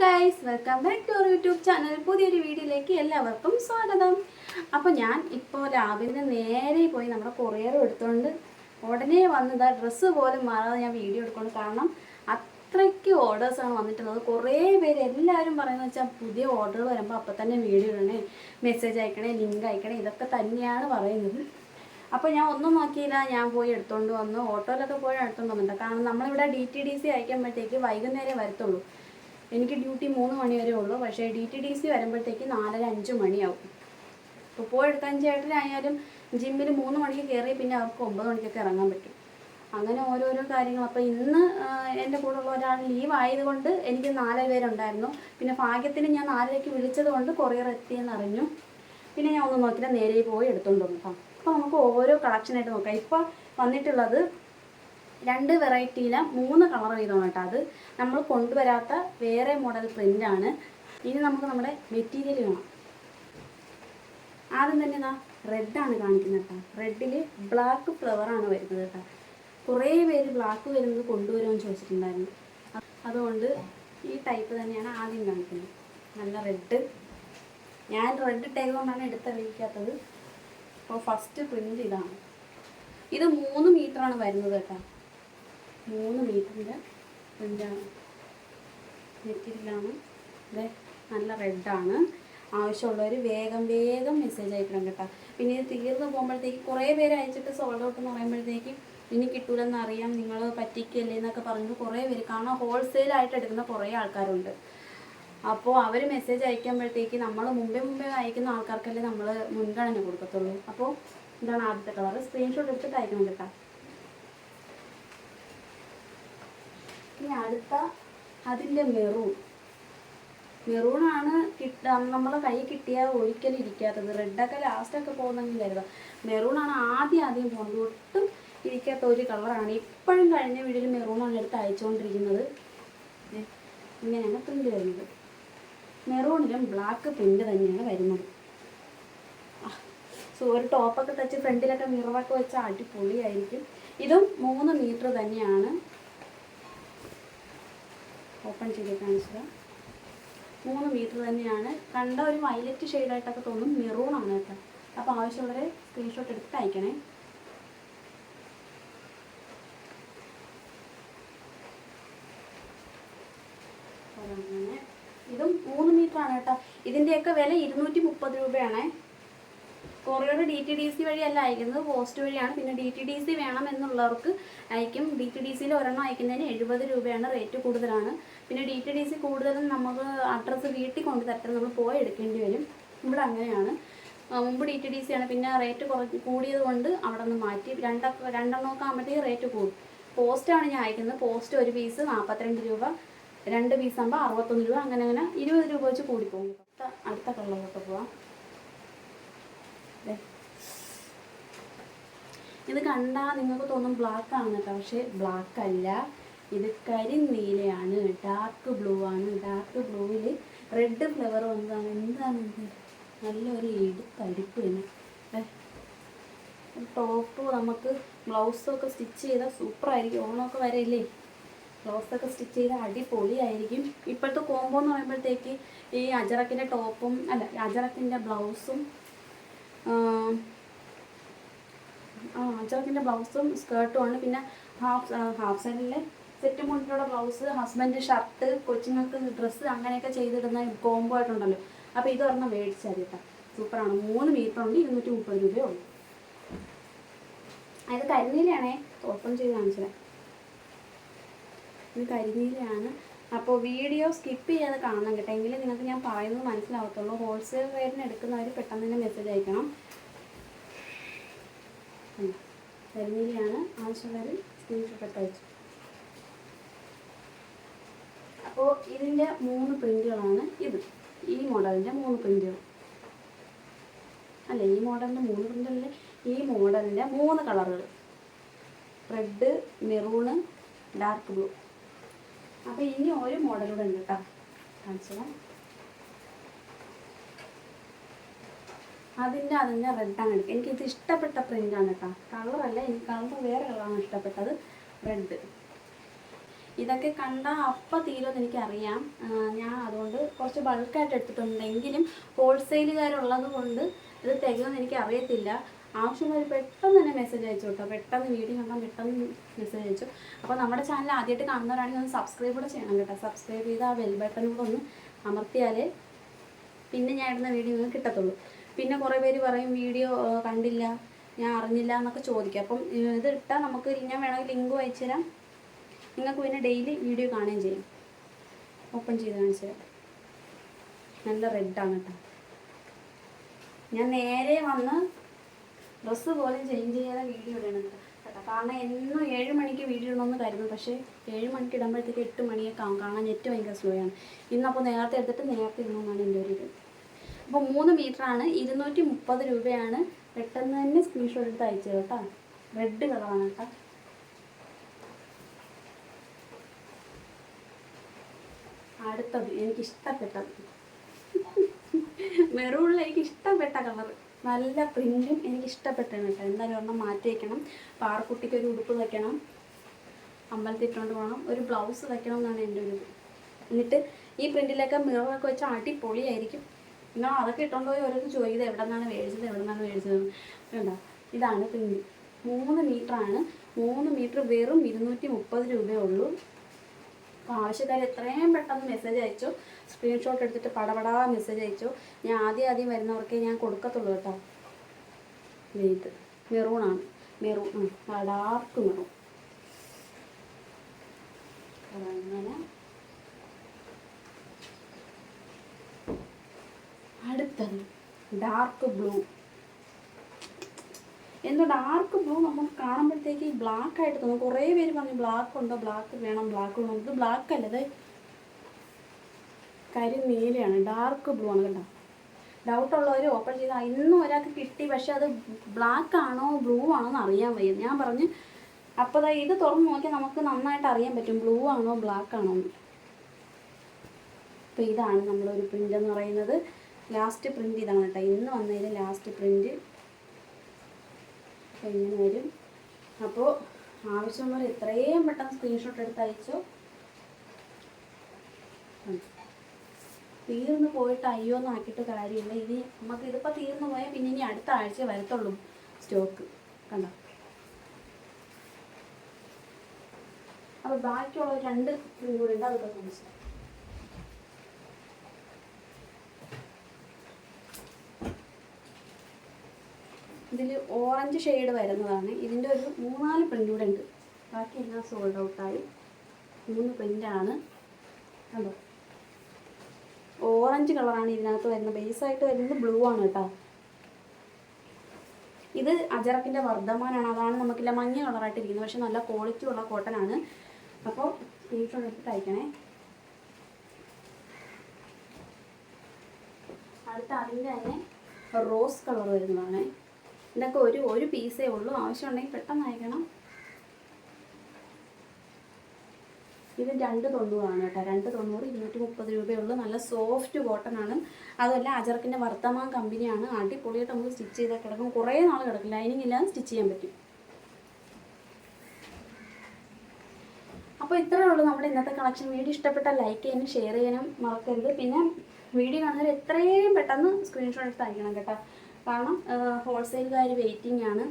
Guys, welcome back to our YouTube channel. പുതിയൊരു വീഡിയോയിലേക്ക് എല്ലാവർക്കും സ്വാഗതം. അപ്പോൾ ഞാൻ ഇപ്പോൾ രാവിലെ നേരെ പോയി നമ്മുടെ കൊറിയർ എടുത്തുകൊണ്ട് ഉടനെ വന്നതാ. ഡ്രസ്സ് പോലും മാറാതെ ഞാൻ വീഡിയോ എടുക്കുന്നു. കാരണം അത്രയ്ക്ക് ഓർഡേഴ്സാണ് വന്നിട്ടുള്ളത്. കുറേ പേര് എല്ലാവരും പറയുന്നത് വെച്ചാൽ പുതിയ ഓർഡർ വരുമ്പോൾ അപ്പോൾ തന്നെ വീഡിയോ ഇടണേ, മെസ്സേജ് അയക്കണേ, ലിങ്ക് അയക്കണേ, ഇതൊക്കെ തന്നെയാണ് പറയുന്നത്. അപ്പോൾ ഞാൻ ഒന്നും നോക്കിയില്ല, ഞാൻ പോയി എടുത്തുകൊണ്ട് വന്നു. ഓട്ടോയിലൊക്കെ പോയി എടുത്തുകൊണ്ട് വന്നിട്ടുണ്ട്. കാരണം നമ്മളിവിടെ DTDC അയക്കുമ്പോഴത്തേക്ക് വൈകുന്നേരം വരത്തുള്ളൂ. എനിക്ക് ഡ്യൂട്ടി 3 മണി വരെ ഉള്ളൂ. പക്ഷേ DTDC വരുമ്പോഴത്തേക്ക് 4-5 മണിയാവും. ഇപ്പോൾ പോയി എടുക്കാൻ ചേട്ടനായാലും ജിമ്മിൽ 3 മണിക്ക് കയറി പിന്നെ അവർക്ക് 9 മണിക്കൊക്കെ ഇറങ്ങാൻ പറ്റും. അങ്ങനെ ഓരോരോ കാര്യങ്ങൾ. അപ്പോൾ ഇന്ന് എൻ്റെ കൂടെ ഉള്ള ഒരാൾ ലീവ് ആയതുകൊണ്ട് എനിക്ക് 4 പേരുണ്ടായിരുന്നു. പിന്നെ ഭാഗ്യത്തിന് ഞാൻ 4:00-ക്ക് വിളിച്ചത് കൊണ്ട് കൊറിയർ എത്തിയെന്ന് അറിഞ്ഞു. പിന്നെ ഞാൻ ഒന്നും നോക്കില്ല, നേരെ പോയി എടുത്തുകൊണ്ട് വന്നു കേട്ടോ. അപ്പോൾ നമുക്ക് ഓരോ കളക്ഷനായിട്ട് നോക്കാം. ഇപ്പോൾ വന്നിട്ടുള്ളത് 2 വെറൈറ്റിയിലെ 3 കളർ വീതമാണ് കേട്ടോ. അത് നമ്മൾ കൊണ്ടുവരാത്ത വേറെ മോഡൽ പ്രിൻ്റാണ്. ഇനി നമുക്ക് നമ്മുടെ മെറ്റീരിയൽ കാണാം. ആദ്യം തന്നെ ഇതാ റെഡാണ് കാണിക്കുന്നത് കേട്ടോ. റെഡിൽ ബ്ലാക്ക് ഫ്ലവറാണ് വരുന്നത് കേട്ടോ. കുറേ പേര് ബ്ലാക്ക് വരുന്നത് കൊണ്ടുവരുമെന്ന് ചോദിച്ചിട്ടുണ്ടായിരുന്നു. അതുകൊണ്ട് ഈ ടൈപ്പ് തന്നെയാണ് ആദ്യം കാണിക്കുന്നത്. നല്ല റെഡ്. ഞാൻ റെഡ് ഇട്ടേതുകൊണ്ടാണ് എടുത്തറിയിക്കാത്തത്. അപ്പോൾ ഫസ്റ്റ് പ്രിൻ്റ് ഇതാണ്. ഇത് 3 മീറ്ററാണ് വരുന്നത് കേട്ടോ. 3 മീറ്ററിൻ്റെ പ്രിൻ്റാണ്, മെറ്റീരിയലാണ്. ഇത് നല്ല റെഡാണ്. ആവശ്യമുള്ളവർ വേഗം മെസ്സേജ് അയക്കണം കേട്ടോ. പിന്നെ ഇത് തീർന്നു പോകുമ്പോഴത്തേക്ക് കുറേ പേര് അയച്ചിട്ട് സോൾഡ് ഔട്ട് എന്ന് പറയുമ്പോഴത്തേക്ക് ഇനി കിട്ടൂലെന്ന് അറിയാം, നിങ്ങൾ പറ്റിക്കല്ലേ എന്നൊക്കെ പറഞ്ഞിട്ട് കുറേ പേര്. കാരണം ഹോൾസെയിലായിട്ട് എടുക്കുന്ന കുറേ ആൾക്കാരുണ്ട്. അപ്പോൾ അവർ മെസ്സേജ് അയക്കുമ്പോഴത്തേക്ക് നമ്മൾ മുമ്പേ അയക്കുന്ന ആൾക്കാർക്കല്ലേ നമ്മൾ മുൻഗണന കൊടുക്കത്തുള്ളൂ. അപ്പോൾ ഇതാണ് ആദ്യത്തെ കളർ. സ്ക്രീൻഷോട്ട് എടുത്തിട്ട് അയക്കണം കേട്ടോ. ഇനി അടുത്ത അതിൻ്റെ മെറൂണാണ് നമ്മളെ കൈ കിട്ടിയാൽ ഒരിക്കലും ഇരിക്കാത്തത്. റെഡൊക്കെ ലാസ്റ്റൊക്കെ പോകുന്നെങ്കിൽ കരുതാം. മെറൂണാണ് ആദ്യം പോകുന്നത്. ഒട്ടും ഇരിക്കാത്ത ഒരു കളറാണ്. ഇപ്പോഴും കഴിഞ്ഞ വീഡിയോയിൽ മെറൂണാണ് എടുത്ത് അയച്ചുകൊണ്ടിരിക്കുന്നത്. ഇങ്ങനെയാണ് പ്രിൻ്റ് വരുന്നത്. മെറൂണിലും ബ്ലാക്ക് പ്രിൻ്റ് തന്നെയാണ് വരുന്നത്. സോ ഒരു ടോപ്പൊക്കെ തച്ച് ഫ്രണ്ടിലൊക്കെ മിററൊക്കെ വെച്ച് അടിപൊളിയായിരിക്കും. ഇതും 3 മീറ്റർ തന്നെയാണ്. ഓപ്പൺ ചെയ്ത് കാണിച്ചത് 3 മീറ്റർ തന്നെയാണ്. കണ്ട ഒരു വയലറ്റ് ഷെയ്ഡായിട്ടൊക്കെ തോന്നും. മെറൂണാണ് കേട്ടോ. അപ്പോൾ ആവശ്യമുള്ളവരെ സ്ക്രീൻഷോട്ട് എടുത്ത് അയക്കണേ. അങ്ങനെ ഇതും 3 മീറ്ററാണ് കേട്ടോ. ഇതിൻ്റെയൊക്കെ വില 230 രൂപയാണ്. കൊറിയർ DTDC വഴിയല്ല അയക്കുന്നത്, പോസ്റ്റ് വഴിയാണ്. പിന്നെ DTDC വേണമെന്നുള്ളവർക്ക് അയക്കും. DTDCയിൽ ഒരെണ്ണം അയക്കുന്നതിന് 70 രൂപയാണ്. റേറ്റ് കൂടുതലാണ്. പിന്നെ DTDC കൂടുതലും നമുക്ക് അഡ്രസ്സ് വീട്ടിൽ കൊണ്ട് തരത്തില്ല, നമ്മൾ പോയി എടുക്കേണ്ടി വരും. ഇവിടെ അങ്ങനെയാണ്. മുമ്പ് DTDC ആണ്. പിന്നെ റേറ്റ് കൂടിയത് കൊണ്ട് അവിടെ നിന്ന് മാറ്റി. രണ്ടെണ്ണമൊക്കെ ആകുമ്പോഴത്തേക്ക് റേറ്റ് കൂടും. പോസ്റ്റാണ് ഞാൻ അയക്കുന്നത്. പോസ്റ്റ് ഒരു പീസ് 42 രൂപ, 2 പീസ് ആകുമ്പോൾ 61 രൂപ. അങ്ങനെ 20 രൂപ വെച്ച് കൂടിപ്പോകും. അടുത്ത കളറിലോട്ട് പോവാം. ഇത് കണ്ടാൽ നിങ്ങൾക്ക് തോന്നും ബ്ലാക്ക് ആണ് കേട്ടോ. പക്ഷേ ബ്ലാക്ക് അല്ല, ഇത് കരിനീലയാണ്. ഡാർക്ക് ബ്ലൂ ആണ്. ഡാർക്ക് ബ്ലൂവിൽ റെഡ് ഫ്ലവർ വന്നതാണ്. എന്താണ് ഇത്? നല്ലൊരു തടിപ്പ് തന്നെ. ടോപ്പ് നമുക്ക് ബ്ലൗസൊക്കെ സ്റ്റിച്ച് ചെയ്താൽ സൂപ്പറായിരിക്കും. ഓണമൊക്കെ വരെയില്ലേ, ബ്ലൗസൊക്കെ സ്റ്റിച്ച് ചെയ്താൽ അടിപൊളിയായിരിക്കും. ഇപ്പോഴത്തെ കോംബോ എന്ന് പറയുമ്പോഴത്തേക്ക് ഈ അജറക്കിൻ്റെ ടോപ്പും അജറക്കിൻ്റെ ബ്ലൗസും അജറക്കിൻ്റെ ബ്ലൗസും സ്കേർട്ടുമാണ്. പിന്നെ ഹാഫ് സൈഡിലെ സെറ്റ് മുണ്ടിലുള്ള ബ്ലൗസ്, ഹസ്ബൻഡ് ഷർട്ട്, കൊച്ചുങ്ങൾക്ക് ഡ്രസ്സ്, അങ്ങനെയൊക്കെ ചെയ്തിടുന്ന കോംബോ ആയിട്ടുണ്ടല്ലോ. അപ്പോൾ ഇത് ഒരെണ്ണം മേടിച്ചാൽ കേട്ടോ. സൂപ്പറാണ്. 3 മീറ്റർ ഉണ്ട്. 230 രൂപയേ ഉള്ളൂ. ഇത് കരിനീലയാണേ. ഓപ്പൺ ചെയ്ത് കാണിച്ചത്. ഇത് കരിനീലയാണ്. അപ്പോൾ വീഡിയോ സ്കിപ്പ് ചെയ്യാതെ കാണണം കേട്ടോ. എങ്കിലും നിങ്ങൾക്ക് ഞാൻ പറയുന്നത് മനസ്സിലാവത്തുള്ളൂ. ഹോൾസെയിൽ റേറ്റിന് എടുക്കുന്നവർ പെട്ടെന്ന് തന്നെ മെസ്സേജ് അയക്കണം. കരിനീലയാണ്. ആവശ്യമുള്ളവർ സ്ക്രീൻഷോട്ട് എടുത്ത് അയച്ചു. അപ്പോൾ ഇതിൻ്റെ 3 പ്രിൻ്റുകളാണ് ഇത്. ഈ മോഡലിൻ്റെ 3 പ്രിൻ്റുകൾ അല്ല, ഈ മോഡലിൻ്റെ 3 പ്രിൻ്റല്ലേ, ഈ മോഡലിൻ്റെ 3 കളറുകൾ: റെഡ്, മെറൂണ്, ഡാർക്ക് ബ്ലൂ. അപ്പോൾ ഇനി ഒരു മോഡലൂടെ ഉണ്ട് കേട്ടോ. കാണിച്ചത് അതിൻ്റെ റെഡാണ് എടുക്കുക. എനിക്കിത് ഇഷ്ടപ്പെട്ട പ്രിൻ്റാണ് കേട്ടോ. കളറല്ല, എനിക്ക് കളർ വേറെ കളറാണ് ഇഷ്ടപ്പെട്ടത്. റെഡ്. ഇതൊക്കെ കണ്ടാൽ അപ്പം തീരുമെന്ന് എനിക്കറിയാം. ഞാൻ അതുകൊണ്ട് കുറച്ച് ബൾക്കായിട്ട് എടുത്തിട്ടുണ്ടെങ്കിലും ഹോൾസെയിലുകാരുള്ളത് കൊണ്ട് ഇത് തികയുമെന്ന് എനിക്ക് അറിയത്തില്ല. ആവശ്യമുള്ളവർ പെട്ടെന്ന് തന്നെ മെസ്സേജ് അയച്ചു കേട്ടോ. പെട്ടെന്ന് വീഡിയോ കണ്ടാൽ പെട്ടെന്ന് മെസ്സേജ് അയച്ചു. അപ്പോൾ നമ്മുടെ ചാനൽ ആദ്യമായിട്ട് കാണുന്നവരാണെങ്കിൽ ഒന്ന് സബ്സ്ക്രൈബ് കൂടെ ചെയ്യണം കേട്ടോ. സബ്സ്ക്രൈബ് ചെയ്ത് ആ ബെൽ ബട്ടൺ കൂടെ ഒന്ന് അമർത്തിയാലേ പിന്നെ ഞാൻ ഇടുന്ന വീഡിയോ നിങ്ങൾക്ക് കിട്ടത്തുള്ളൂ. പിന്നെ കുറേ പേര് പറയും വീഡിയോ കണ്ടില്ല, ഞാൻ അറിഞ്ഞില്ല എന്നൊക്കെ ചോദിക്കും. അപ്പം ഇത് ഇട്ടാൽ നമുക്ക് ഞാൻ വേണമെങ്കിൽ ലിങ്ക് അയച്ചു തരാം. നിങ്ങൾക്ക് പിന്നെ ഡെയിലി വീഡിയോ കാണുകയും ചെയ്യും. ഓപ്പൺ ചെയ്ത് കാണിച്ചു തരാം. നല്ല റെഡാണ് കേട്ടോ. ഞാൻ നേരെ വന്ന് ഡ്രസ്സ് പോലും ചേഞ്ച് ചെയ്യാതെ വീഡിയോ ഇടണം കേട്ടോ. കാരണം എന്നും 7 മണിക്ക് വീഡിയോ ഇടണമെന്ന് കരുതും. പക്ഷേ 7 മണിക്ക് ഇടുമ്പോഴത്തേക്ക് 8 മണിയൊക്കെ ആവും. കാണാൻ നെറ്റ് ഭയങ്കര സ്ലോ ആണ്. ഇന്നപ്പോൾ നേരത്തെ എടുത്തിട്ട് നേരത്തെ ഇടണമെന്നാണ് എൻ്റെ ഒരു ഇത്. അപ്പോൾ 3 മീറ്ററാണ്, 230 രൂപയാണ്. പെട്ടെന്ന് തന്നെ സ്ക്രീൻഷോട്ട് എടുത്ത് അയച്ചത് കേട്ടോ. റെഡ് കളറാണ് കേട്ടോ. അടുത്തത് എനിക്കിഷ്ടപ്പെട്ടത് മെറൂണിൽ എനിക്കിഷ്ടപ്പെട്ട കളർ, നല്ല പ്രിൻറ്റും എനിക്കിഷ്ടപ്പെട്ടാണ് കേട്ടോ. എന്തായാലും ഒരെണ്ണം മാറ്റി വയ്ക്കണം. പാറക്കുട്ടിക്ക് ഒരു ഉടുപ്പ് വയ്ക്കണം, അമ്പലത്തിൽ ഇട്ടുകൊണ്ട് പോകണം, ഒരു ബ്ലൗസ് വയ്ക്കണം എന്നാണ് എൻ്റെ ഒരു ഇത്. എന്നിട്ട് ഈ പ്രിൻറ്റിലൊക്കെ മിററൊക്കെ വെച്ചാൽ അടിപൊളിയായിരിക്കും. നിങ്ങൾ അതൊക്കെ ഇട്ടുകൊണ്ട് പോയി ഓരോരുത്തർ ചോദിക്കുന്നത് എവിടെ നിന്നാണ് മേടിച്ചത്. കണ്ടോ, ഇതാണ് പ്രിൻറ്റ്. 3 മീറ്ററാണ്. 3 മീറ്റർ വെറും 230 രൂപയേ ഉള്ളൂ. അപ്പോൾ ആവശ്യക്കാർ എത്രയും പെട്ടെന്ന് മെസ്സേജ് അയച്ചു. സ്ക്രീൻഷോട്ട് എടുത്തിട്ട് പടപടാ മെസ്സേജ് അയച്ചു. ഞാൻ ആദ്യം വരുന്നവർക്കേ ഞാൻ കൊടുക്കത്തുള്ളൂ കേട്ടോ. ഇത് മെറൂണാണ്. Maroon dark maroon. അങ്ങനെ അടുത്തത് ഡാർക്ക് ബ്ലൂ. എന്തോ ഡാർക്ക് ബ്ലൂ നമുക്ക് കാണുമ്പോഴത്തേക്ക് ബ്ലാക്ക് ആയിട്ട് തോന്നും. കുറേ പേര് പറഞ്ഞു ബ്ലാക്ക് ഉണ്ടോ, ബ്ലാക്ക് വേണം, ബ്ലാക്ക് വേണം. ഇത് ബ്ലാക്ക് അല്ല, ഇത് കരിനീലയാണ്. ഡാർക്ക് ബ്ലൂ ആണ് കേട്ടോ. ഡൗട്ടുള്ളവർ ഓപ്പൺ ചെയ്താൽ ഇന്നും ഒരാൾക്ക് കിട്ടി. പക്ഷെ അത് ബ്ലാക്ക് ആണോ ബ്ലൂ ആണോ എന്ന് അറിയാൻ വയ്യ. ഞാൻ പറഞ്ഞ് അപ്പോൾ ഇത് തുറന്ന് നോക്കിയാൽ നമുക്ക് നന്നായിട്ട് അറിയാൻ പറ്റും ബ്ലൂ ആണോ ബ്ലാക്ക് ആണോ എന്ന്. അപ്പോൾ ഇതാണ് നമ്മളൊരു പ്രിൻ്റ് എന്ന് പറയുന്നത്. ലാസ്റ്റ് പ്രിൻ്റ് ഇതാണ് കേട്ടോ. ഇന്ന് വന്നതിൽ ലാസ്റ്റ് പ്രിൻ്റ് ഇങ്ങനെ വരും. അപ്പോൾ ആവശ്യമുള്ളവർ എത്രയും പെട്ടെന്ന് സ്ക്രീൻഷോട്ട് എടുത്ത് അയച്ചോ. തീർന്നു പോയിട്ട് അയ്യോ എന്ന് ആക്കിയിട്ട് കാര്യമില്ല. ഇനി നമുക്ക് ഇതിപ്പോൾ തീർന്നു പോയാൽ പിന്നെ ഇനി അടുത്ത ആഴ്ച വരത്തുള്ളൂ സ്റ്റോക്ക്. കണ്ടോ. അപ്പോൾ ബാക്കിയുള്ള 2 പ്രിൻ്റ് കൂടെ ഉണ്ട്, അതൊക്കെ മനസ്സിലായി. ഇതിൽ ഓറഞ്ച് ഷെയ്ഡ് വരുന്നതാണ്. ഇതിൻ്റെ ഒരു 3-4 പ്രിൻ്റ് കൂടെ ഉണ്ട്. ബാക്കി എല്ലാം സോൾഡ് ഔട്ടായി. 3 പ്രിൻ്റാണ്. കണ്ടോ, ഓറഞ്ച് കളറാണ് ഇതിനകത്ത് വരുന്നത്. ബേസായിട്ട് വരുന്നത് ബ്ലൂ ആണ് കേട്ടോ. ഇത് അജറക്കിൻ്റെ വർദ്ധമാനാണ്. അതാണ് നമുക്കില്ല മഞ്ഞ കളറായിട്ടിരിക്കുന്നത്. പക്ഷെ നല്ല ക്വാളിറ്റി ഉള്ള കോട്ടൺ ആണ്. അപ്പോൾ സ്ക്രീൻഷോട്ട് എടുത്ത് അയക്കണേ. അടുത്ത അതിൻ്റെ തന്നെ റോസ് കളർ വരുന്നതാണ്. ഇതൊക്കെ ഒരു പീസേ ഉള്ളൂ. ആവശ്യമുണ്ടെങ്കിൽ പെട്ടെന്ന് അയക്കണം. ഇത് 290 കേട്ടോ. 290, 230 രൂപയുള്ളൂ. നല്ല സോഫ്റ്റ് കോട്ടൺ ആണ്. അതുമല്ല അജറക്കിൻ്റെ വർത്തമാൻ കമ്പനിയാണ്. അടിപൊളിയായിട്ട് നമുക്ക് സ്റ്റിച്ച് ചെയ്താൽ കിടക്കും. കുറേ നാൾ കിടക്കും. ലൈനിങ് ഇല്ലാതെ സ്റ്റിച്ച് ചെയ്യാൻ പറ്റും. അപ്പോൾ ഇത്രയേ ഉള്ളൂ നമ്മുടെ ഇന്നത്തെ കളക്ഷൻ. വീഡിയോ ഇഷ്ടപ്പെട്ടാൽ ലൈക്ക് ചെയ്യാനും ഷെയർ ചെയ്യാനും മറക്കരുത്. പിന്നെ വീഡിയോ കാണുന്നവർ എത്രയും പെട്ടെന്ന് സ്ക്രീൻഷോട്ട് എടുത്ത് അയക്കണം കേട്ടോ. കാരണം ഹോൾസെയിൽകാർ വെയിറ്റിംഗ് ആണ്.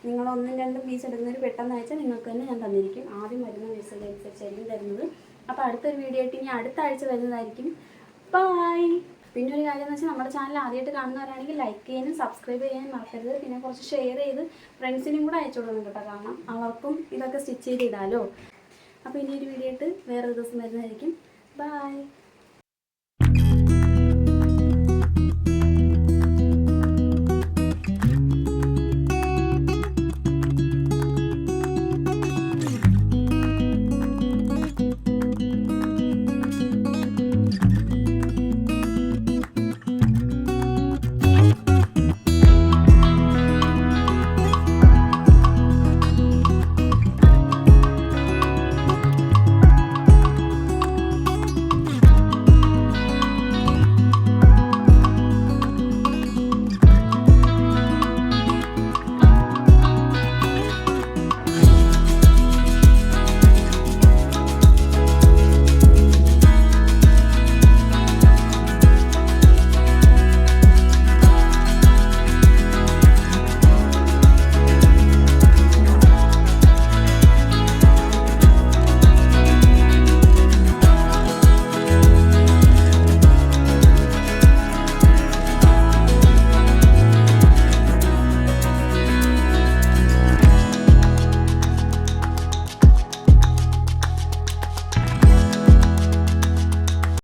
നിങ്ങൾ 1-2 പീസ് എടുക്കുന്നവർ പെട്ടെന്ന് അയച്ചാൽ നിങ്ങൾക്ക് തന്നെ ഞാൻ തന്നിരിക്കും. ആദ്യം വരുന്ന മെസ്സേജ് അനുസരിച്ചായിരിക്കും തരുന്നത്. അപ്പോൾ അടുത്തൊരു വീഡിയോ ആയിട്ട് ഇനി അടുത്ത ആഴ്ച വരുന്നതായിരിക്കും. ബൈ. പിന്നെ ഒരു കാര്യം എന്ന് വെച്ചാൽ നമ്മുടെ ചാനൽ ആദ്യമായിട്ട് കാണുന്നവരാണെങ്കിൽ ലൈക്ക് ചെയ്യാനും സബ്സ്ക്രൈബ് ചെയ്യാനും മറക്കരുത്. പിന്നെ കുറച്ച് ഷെയർ ചെയ്ത് ഫ്രണ്ട്സിനും കൂടെ അയച്ചു കൊടുക്കണം കേട്ടോ. കാരണം അവർക്കും ഇതൊക്കെ സ്റ്റിച്ച് ചെയ്ത് ഇടാമല്ലോ. അപ്പോൾ ഇനി ഒരു വീഡിയോ ആയിട്ട് വേറൊരു ദിവസം വരുന്നതായിരിക്കും. ബൈ.